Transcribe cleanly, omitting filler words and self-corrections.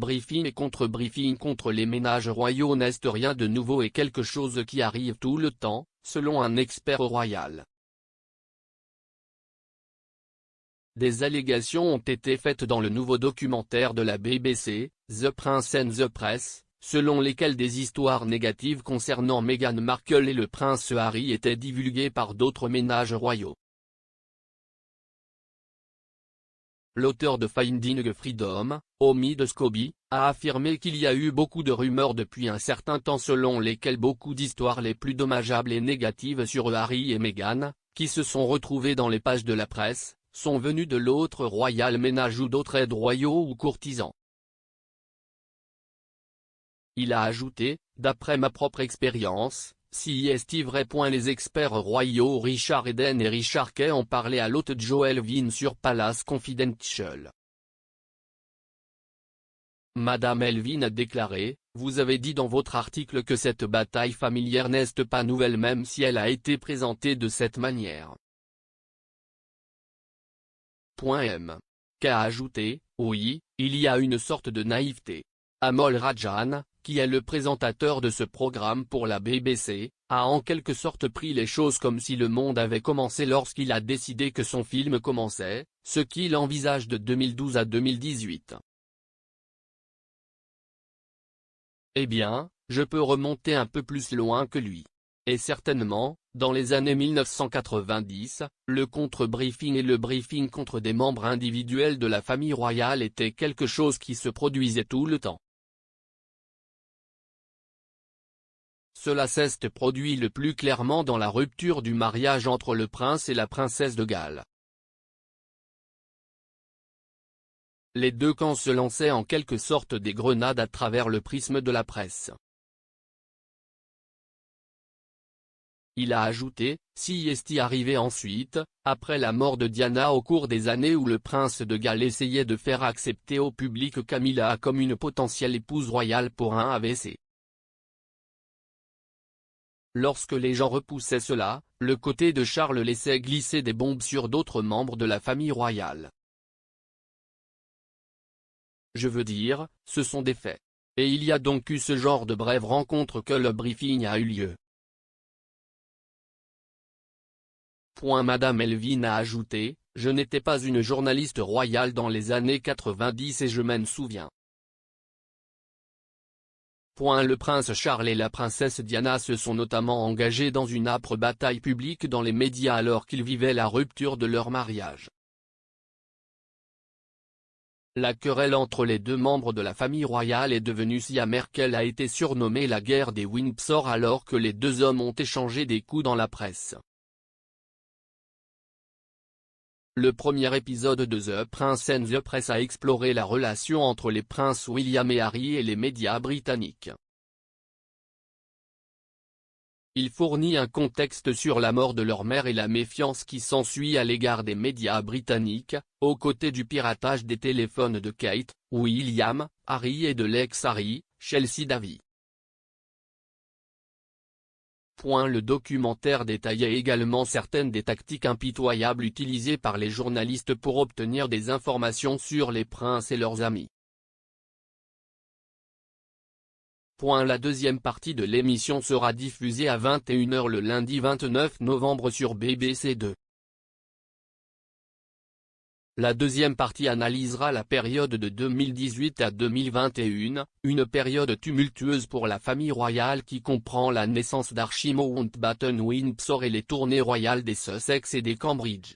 briefing et contre-briefing contre les ménages royaux n'est rien de nouveau et quelque chose qui arrive tout le temps, selon un expert royal. Des allégations ont été faites dans le nouveau documentaire de la BBC, The Prince and the Press, selon lesquelles des histoires négatives concernant Meghan Markle et le prince Harry étaient divulguées par d'autres ménages royaux. L'auteur de Finding Freedom, Omid Scobie, a affirmé qu'il y a eu beaucoup de rumeurs depuis un certain temps selon lesquelles beaucoup d'histoires les plus dommageables et négatives sur Harry et Meghan, qui se sont retrouvées dans les pages de la presse, sont venues de l'autre royal ménage ou d'autres aides royaux ou courtisans. Il a ajouté, d'après ma propre expérience, si est vrai. Les experts royaux Richard Eden et Richard Kay ont parlé à l'hôte Joel Vine sur Palace Confidential. Madame Elvin a déclaré, vous avez dit dans votre article que cette bataille familière n'est pas nouvelle même si elle a été présentée de cette manière. M. Kay a ajouté, oui, il y a une sorte de naïveté. Amol Rajan, qui est le présentateur de ce programme pour la BBC, a en quelque sorte pris les choses comme si le monde avait commencé lorsqu'il a décidé que son film commençait, ce qu'il envisage de 2012 à 2018. Eh bien, je peux remonter un peu plus loin que lui. Et certainement, dans les années 1990, le contre-briefing et le briefing contre des membres individuels de la famille royale étaient quelque chose qui se produisait tout le temps. Cela s'est produit le plus clairement dans la rupture du mariage entre le prince et la princesse de Galles. Les deux camps se lançaient en quelque sorte des grenades à travers le prisme de la presse. Il a ajouté, si est arrivé ensuite, après la mort de Diana au cours des années où le prince de Galles essayait de faire accepter au public Camilla comme une potentielle épouse royale pour un AVC. Lorsque les gens repoussaient cela, le côté de Charles laissait glisser des bombes sur d'autres membres de la famille royale. Je veux dire, ce sont des faits. Et il y a donc eu ce genre de brève rencontre que le briefing a eu lieu. Madame Elvin a ajouté, je n'étais pas une journaliste royale dans les années 90 et je m'en souviens. Le prince Charles et la princesse Diana se sont notamment engagés dans une âpre bataille publique dans les médias alors qu'ils vivaient la rupture de leur mariage. La querelle entre les deux membres de la famille royale est devenue si amère qu'elle a été surnommée la guerre des Windsor alors que les deux hommes ont échangé des coups dans la presse. Le premier épisode de The Prince and the Press a exploré la relation entre les princes William et Harry et les médias britanniques. Il fournit un contexte sur la mort de leur mère et la méfiance qui s'ensuit à l'égard des médias britanniques, aux côtés du piratage des téléphones de Kate, William, Harry et de l'ex-Harry, Chelsea Davy. Le documentaire détaillait également certaines des tactiques impitoyables utilisées par les journalistes pour obtenir des informations sur les princes et leurs amis. La deuxième partie de l'émission sera diffusée à 21 h le lundi 29 novembre sur BBC 2. La deuxième partie analysera la période de 2018 à 2021, une période tumultueuse pour la famille royale qui comprend la naissance d'Archie Mountbatten Windsor et les tournées royales des Sussex et des Cambridge.